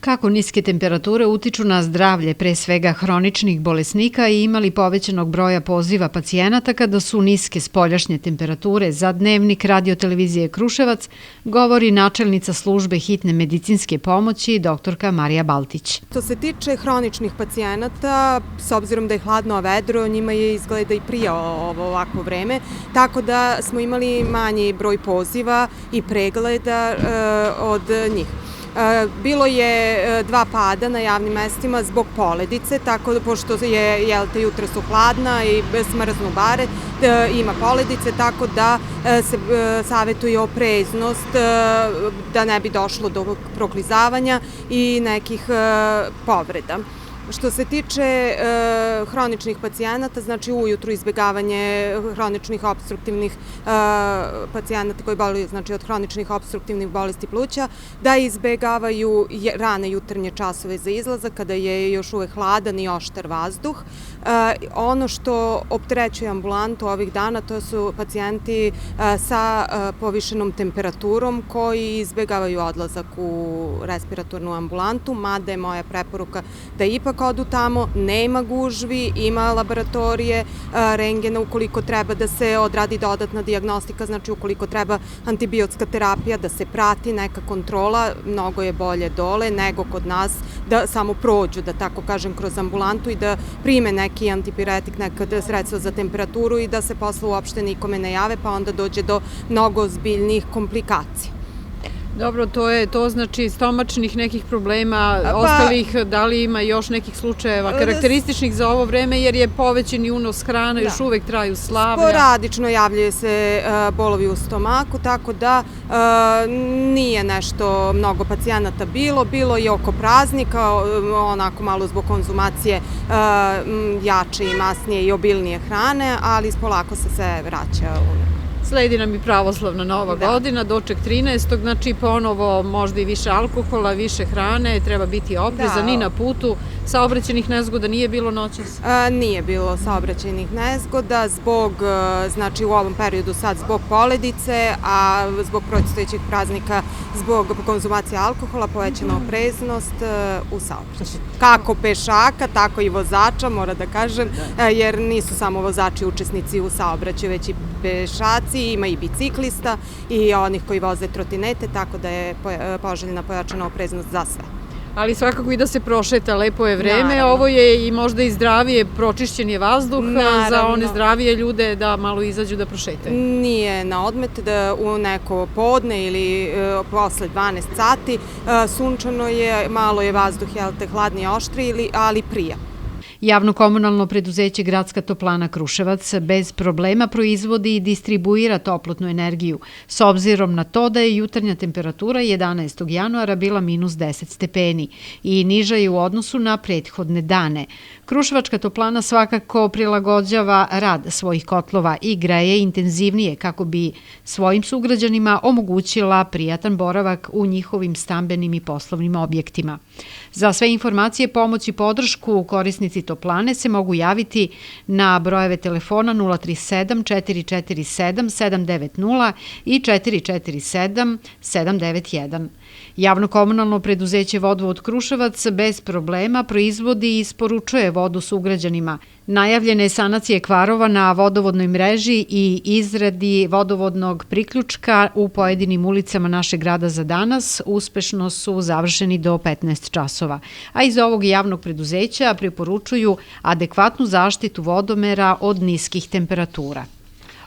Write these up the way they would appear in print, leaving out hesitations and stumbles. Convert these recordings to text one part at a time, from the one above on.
Kako niske temperature utiču na zdravlje, pre svega hroničnih bolesnika, i imali povećanog broja poziva pacijenata kada su niske spoljašnje temperature, za Dnevnik Radio-televizije Kruševac govori načelnica službe hitne medicinske pomoći doktorka Marija Baltić. Što se tiče hroničnih pacijenata, s obzirom da je hladno, a vedro, njima je izgleda i prije ovo ovako vreme, tako da smo imali manji broj poziva i pregleda od njih. Bilo je 2 pada na javnim mestima zbog poledice, tako da pošto je jutra su hladna i smrznu bare, ima poledice, tako da se savjetuje opreznost da ne bi došlo do proklizavanja i nekih povreda. Što se tiče hroničnih pacijenata, znači ujutru izbjegavanje hroničnih opstruktivnih pacijenata koji boluju od hroničnih opstruktivnih bolesti pluća, da izbjegavaju rane jutarnje časove za izlazak kada je još uvek hladan i oštar vazduh. Ono što opterećuje ambulantu ovih dana, to su pacijenti sa povišenom temperaturom koji izbjegavaju odlazak u respiratornu ambulantu, mada je moja preporuka da ipak odu tamo, nema gužvi, ima laboratorije, rengena ukoliko treba da se odradi dodatna dijagnostika, znači ukoliko treba antibiotska terapija, da se prati neka kontrola, mnogo je bolje dole nego kod nas da samo prođu, da tako kažem, kroz ambulantu i da prime neki antipiretik, neka sredstva za temperaturu i da se posle uopšte nikome ne jave, pa onda dođe do mnogo ozbiljnijih komplikacija. Dobro, to znači stomačnih nekih problema, ostalih, da li ima još nekih slučajeva karakterističnih za ovo vreme, jer je povećan i unos hrane, još uvek traju slavlja. Sporadično javljaju se bolovi u stomaku, tako da nije nešto mnogo pacijenata bilo je oko praznika, onako malo zbog konzumacije jače i masnije i obilnije hrane, ali polako se sve vraća u... Sledi nam i pravoslavna Nova godina, doček 13. Znači ponovo možda i više alkohola, više hrane, treba biti oprezan i na putu. Saobraćajnih nezgoda nije bilo noćas? Nije bilo saobraćajnih nezgoda, znači u ovom periodu sad zbog poledice, a zbog predstojećih praznika zbog konzumacije alkohola, povećana opreznost u saobraćaju. Kako pešaka, tako i vozača, mora da kažem, jer nisu samo vozači učesnici u saobraćaju, već i pešaci, ima i biciklista i onih koji voze trotinete, tako da je poželjna pojačana opreznost za sve. Ali svakako i da se prošeta, lepo je vreme, ovo je i možda i zdravije, pročišćen je vazduh za one zdravije ljude da malo izađu da prošetaju. Nije na odmet da u neko podne ili posle 12 sati sunčano je, malo je vazduh hladniji i oštri, ali prija. Javno-komunalno preduzeće Gradska toplana Kruševac bez problema proizvodi i distribuira toplotnu energiju, s obzirom na to da je jutarnja temperatura 11. januara bila -10 stepeni i niža je u odnosu na prethodne dane. Kruševačka toplana svakako prilagođava rad svojih kotlova i greje intenzivnije kako bi svojim sugrađanima omogućila prijatan boravak u njihovim stambenim i poslovnim objektima. Za sve informacije, pomoć i podršku korisnici toplane se mogu javiti na brojeve telefona 037 447 790 i 447 791. Javno-komunalno preduzeće Vodovod Kruševac bez problema proizvodi i isporučuje vodu sugrađanima. Najavljene sanacije kvarova na vodovodnoj mreži i izradi vodovodnog priključka u pojedinim ulicama našeg grada za danas uspešno su završeni do 15 časova. A iz ovog javnog preduzeća preporučuju adekvatnu zaštitu vodomera od niskih temperatura.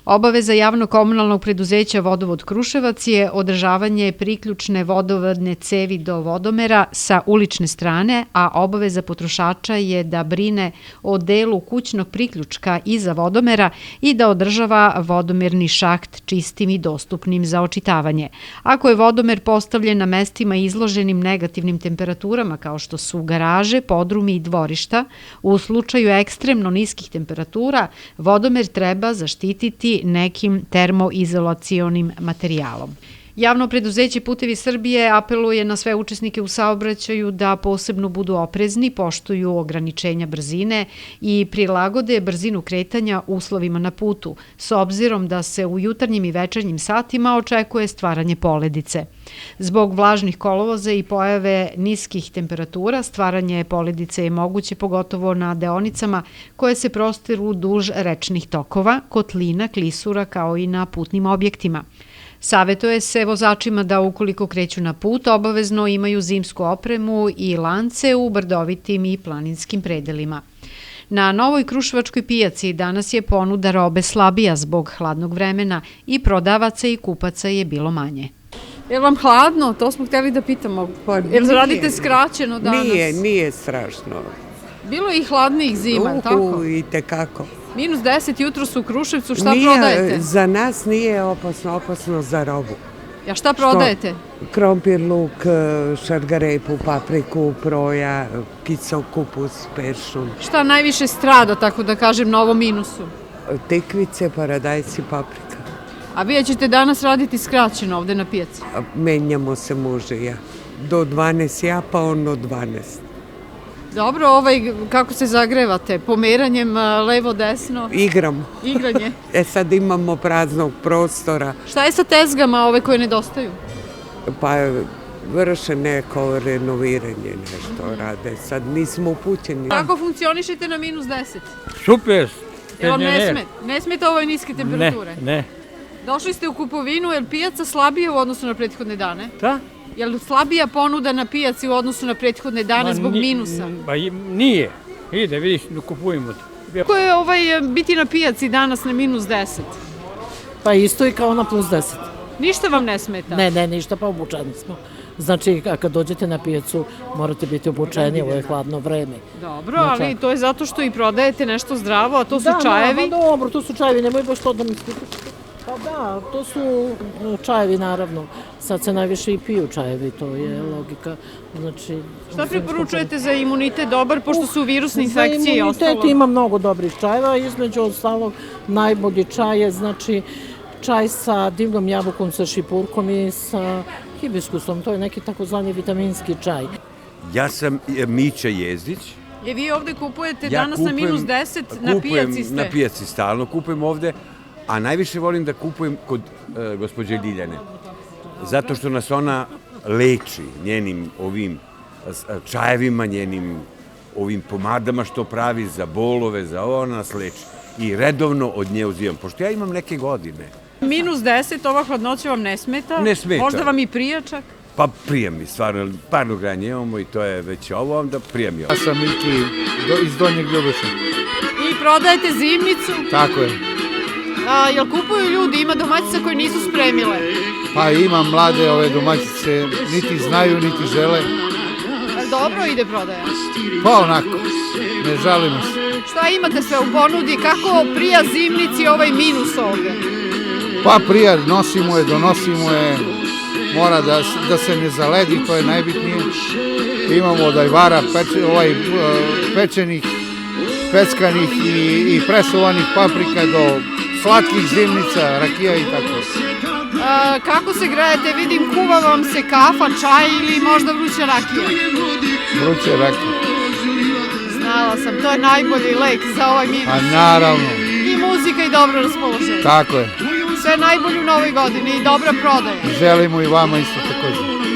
Obaveza javno-komunalnog preduzeća Vodovod Kruševac je održavanje priključne vodovodne cevi do vodomera sa ulične strane, a obaveza potrošača je da brine o delu kućnog priključka iza vodomera i da održava vodomerni šaht čistim i dostupnim za očitavanje. Ako je vodomer postavljen na mestima izloženim negativnim temperaturama kao što su garaže, podrumi i dvorišta, u slučaju ekstremno niskih temperatura vodomer treba zaštititi nekim termoizolacionim materijalom. Javno preduzeće Putevi Srbije apeluje na sve učesnike u saobraćaju da posebno budu oprezni, poštuju ograničenja brzine i prilagode brzinu kretanja uslovima na putu, s obzirom da se u jutarnjim i večernjim satima očekuje stvaranje poledice. Zbog vlažnih kolovoza i pojave niskih temperatura, stvaranje poledice je moguće pogotovo na deonicama koje se prostiru duž rečnih tokova, kotlina, klisura kao i na putnim objektima. Savetuje se vozačima da ukoliko kreću na put obavezno imaju zimsku opremu i lance u brdovitim i planinskim predelima. Na Novoj Kruševačkoj pijaci danas je ponuda robe slabija zbog hladnog vremena i prodavaca i kupaca je bilo manje. Je li vam hladno? To smo htjeli da pitamo. Jel radite skraćeno danas? Nije strašno. Bilo je i hladnijih zima, tako? I tekako. Minus 10 jutro su u Kruševcu, šta prodajete? Za nas nije opasno za robu. Ja šta prodajete? Krompir, luk, šargarepu, papriku, proja, kico, kupus, peršun. Šta najviše strada, tako da kažem, na ovom minusu? Tekvice, paradajci, paprika. A vi ćete danas raditi skraćeno ovde na pijaci? Menjamo se muž i ja. Do 12 ja, pa on od 12. Dobro, kako se zagrevate? Pomeranjem levo-desno? Igramo. Igranje? Sad imamo praznog prostora. Šta je sa tezgama ove koje nedostaju? Pa vrše neko renoviranje, nešto rade. Sad nismo upućeni. Kako funkcionišete na minus 10? Super. Jel vam ne smete ove niske temperature? Ne. Došli ste u kupovinu, je li pijaca slabija u odnosu na prethodne dane? Da? Je li slabija ponuda na pijaci u odnosu na prethodne dane zbog minusa? Nije. Ide, vidiš, kupujemo. Kako je biti na pijaci danas na minus 10? Pa isto i kao na plus 10. Ništa vam ne smeta? Ne, ništa, pa obučeni smo. Znači, kad dođete na pijacu, morate biti obučeni, ovo je hladno vreme. Dobro, ali to je zato što i prodajete nešto zdravo, a to su čajevi? Da, dobro, to su čajevi, nemoj baš to da mi skupite. Pa da, to su čajevi, naravno. Sad se najviše i piju čajevi, to je logika. Znači, šta preporučujete za imunitet dobar, pošto su virusne infekcije i ostalo? Za imunitet ima mnogo dobrih čajeva, između ostalog najbolji čaj je, znači, čaj sa divljom jabukom, sa šipurkom i sa hibiskusom, to je neki takozvani vitaminski čaj. Ja sam Mića Jezdić. Je vi ovde kupujete danas na minus 10, na pijaci ste? Na pijaci stalno kupujem ovde, a najviše volim da kupujem kod gospođe Ljiljane. Zato što nas ona leči njenim ovim čajevima, njenim ovim pomadama što pravi za bolove, za ovo, ona nas leči. I redovno od nje uzimam, pošto ja imam neke godine. Minus 10, ova hladnoća vam ne smeta? Ne smeta. Možda vam i prija čak? Pa prija mi, stvarno, parno granje imamo i to je već ovo, onda prija mi ovo. Ja sam Miki iz Donjeg Ljubuša. I prodajete zimnicu? Tako je. Jel kupuju ljudi, ima domaćica koje nisu spremile? Pa ima mlade ove domaćice, niti znaju, niti žele. Dobro ide prodaja? Pa onako, ne žalimo se. Šta imate sve u ponudi, kako prija zimnici ovaj minus ovde? Pa prija, nosimo je, donosimo je, mora da se ne zaledi, to je najbitnije. Imamo od ajvara pečenih, peckanih i presovanih paprika do slatkih zimnica, rakija i tako. Kako se grejete? Vidim, kuva vam se kafa, čaj ili možda vruća rakija? Vruća rakija. Znala sam, to je najbolji lek za ovaj minus. A naravno. I muzika i dobro raspoloženje. Tako je. Sve najbolje u novoj godini i dobra prodaja. Želimo i vama isto takođe.